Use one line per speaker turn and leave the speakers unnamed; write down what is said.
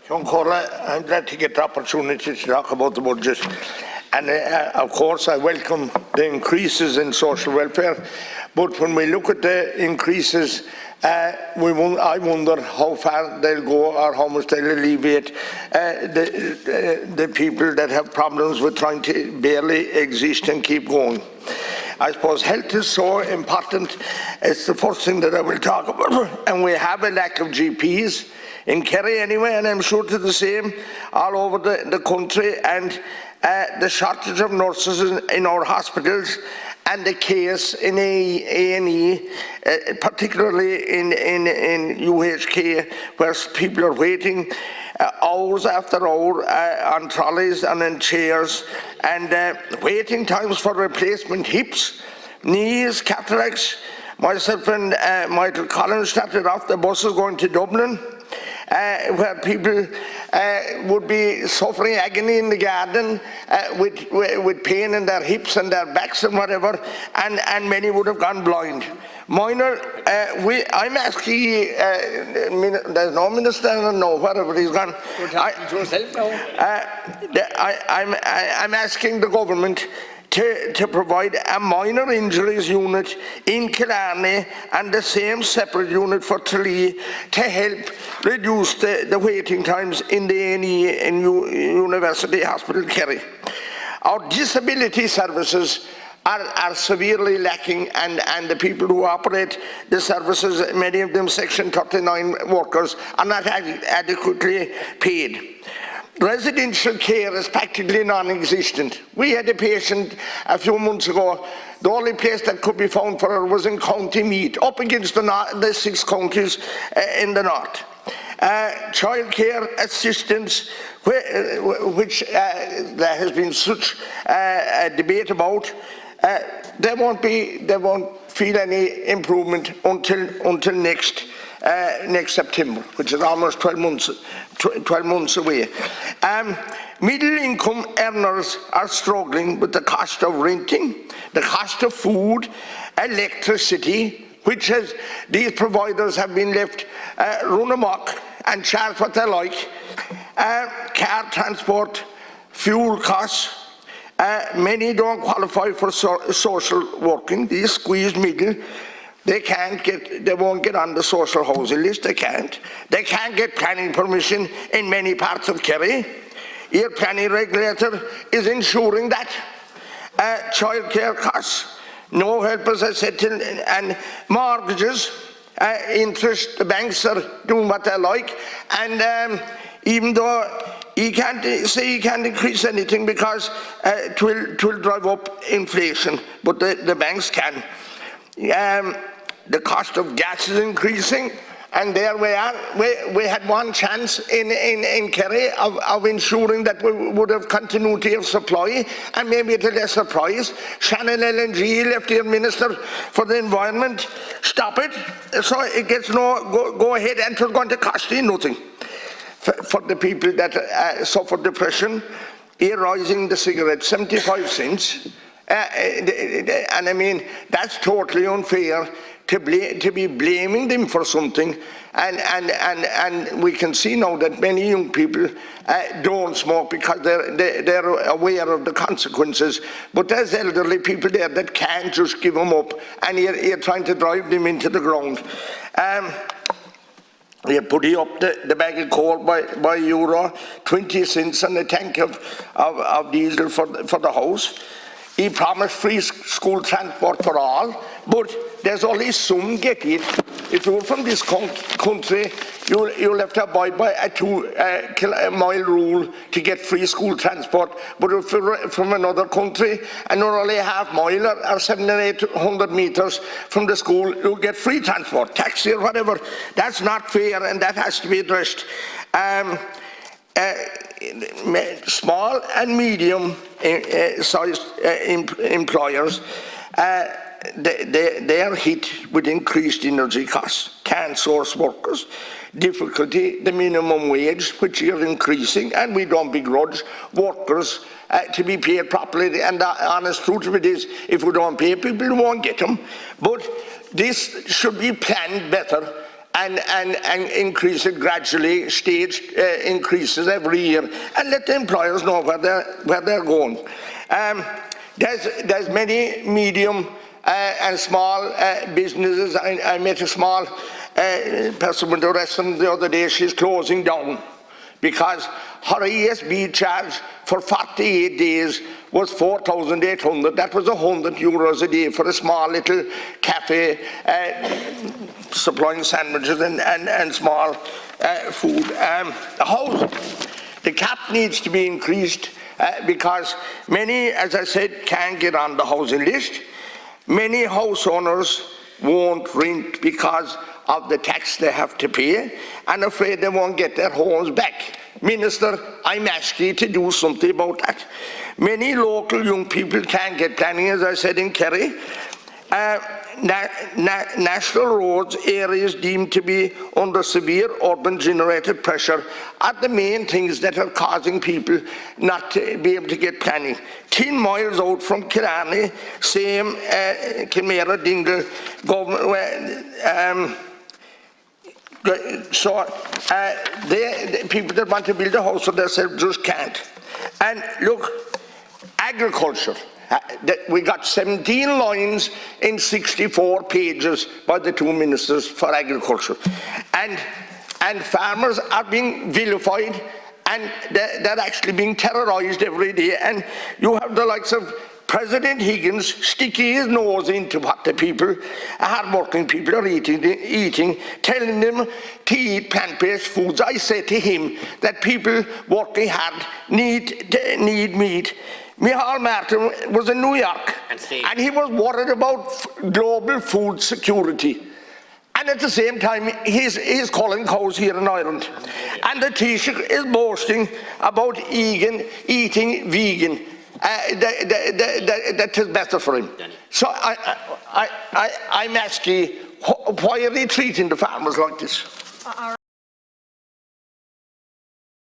I'm glad to get the opportunity to talk about the budget. And of course, I welcome the increases in social welfare. But when we look at the increases, I wonder how far they'll go or how much they'll alleviate the people that have problems with trying to barely exist and keep going. I suppose health is so important. It's the first thing that I will talk about. And we have a lack of GPs in Kerry anyway, and I'm sure it's the same all over the country. And the shortage of nurses in our hospitals and the chaos in A&E, particularly in UHK, where people are waiting hours after hour on trolleys and in chairs, and waiting times for replacement hips, knees, cataracts. Myself and Michael Collins started off the buses going to Dublin, where people would be suffering agony in the garden with pain in their hips and their backs and whatever, and many would have gone blind. Minor, I'm asking you, there's no minister, no, wherever he's gone. I'm asking the government to provide a minor injuries unit in Killarney and the same separate unit for Tralee to help reduce the waiting times in the A&E in University Hospital Kerry. Our disability services are severely lacking, and the people who operate the services, many of them Section 39 workers, are not adequately paid. Residential care is practically non-existent. We had a patient a few months ago. The only place that could be found for her was in County Meath, up against the 6 counties in the north. Child care assistance, which there has been such a debate about, they won't feel any improvement until next September, which is almost 12 months away. Middle-income earners are struggling with the cost of renting, the cost of food, electricity, which these providers have been left run amok and charge what they like, car transport, fuel costs. Many don't qualify for social working. These squeezed middle, they won't get on the social housing list. They can't get planning permission in many parts of Kerry. Your planning regulator is ensuring that. Childcare costs, no help, as I said, and mortgages, interest, the banks are doing what they like, and even though you can't say you can't increase anything because it will drive up inflation, but the banks can. The cost of gas is increasing, and there we are. We had one chance in Kerry of ensuring that we would have continuity of supply, and maybe at a lesser price. Shannon LNG, left here Minister for the Environment, stop it, so it gets no go ahead, and it's going to cost you nothing. For the people that suffer depression, here rising the cigarette 75 cents, and I mean that's totally unfair to be blaming them for something, and we can see now that many young people don't smoke because they're aware of the consequences, but there's elderly people there that can't just give them up, and you're trying to drive them into the ground. You're putting up the bag of coal by euro, 20 cents on a tank of diesel for the house. He promised free school transport for all, but there's only some get it. If you're from this country, you'll have to abide by a 2-mile rule to get free school transport. But if you're from another country and you're only a half-mile or 700 or 800 meters from the school, you'll get free transport, taxi or whatever. That's not fair, and that has to be addressed. Small and medium sized employers, they are hit with increased energy costs, can't source workers, difficulty, the minimum wage, which is increasing, and we don't begrudge workers to be paid properly, and the honest truth of it is, if we don't pay people, we won't get them. But this should be planned better, and increase it gradually, staged increases every year, and let the employers know where they're going. There's many medium and small businesses. I met a small person with a restaurant the other day. She's closing down because her ESB charge for 48 days was 4,800. That was €100 a day for a small little cafe supplying sandwiches and small food. The cap needs to be increased because many, as I said, can't get on the housing list. Many house owners won't rent because of the tax they have to pay and afraid they won't get their homes back. Minister, I'm asking you to do something about that. Many local young people can't get planning, as I said in Kerry. National roads, areas deemed to be under severe urban generated pressure, are the main things that are causing people not to be able to get planning. 10 miles out from Killarney, same Kilmara, Dingle, government. So the people that want to build a house for themselves just can't. And look, agriculture. We got 17 lines in 64 pages by the two ministers for agriculture. And farmers are being vilified and they're actually being terrorised every day. And you have the likes of President Higgins sticking his nose into what the people, hard-working people, are eating, telling them to eat plant-based foods. I said to him that people working hard need meat. Micheál Martin was in New York and he was worried about global food security. And at the same time, he's calling cows here in Ireland. And the Taoiseach is boasting about eating vegan. That is better for him. So I'm asking, why are they treating the farmers like this?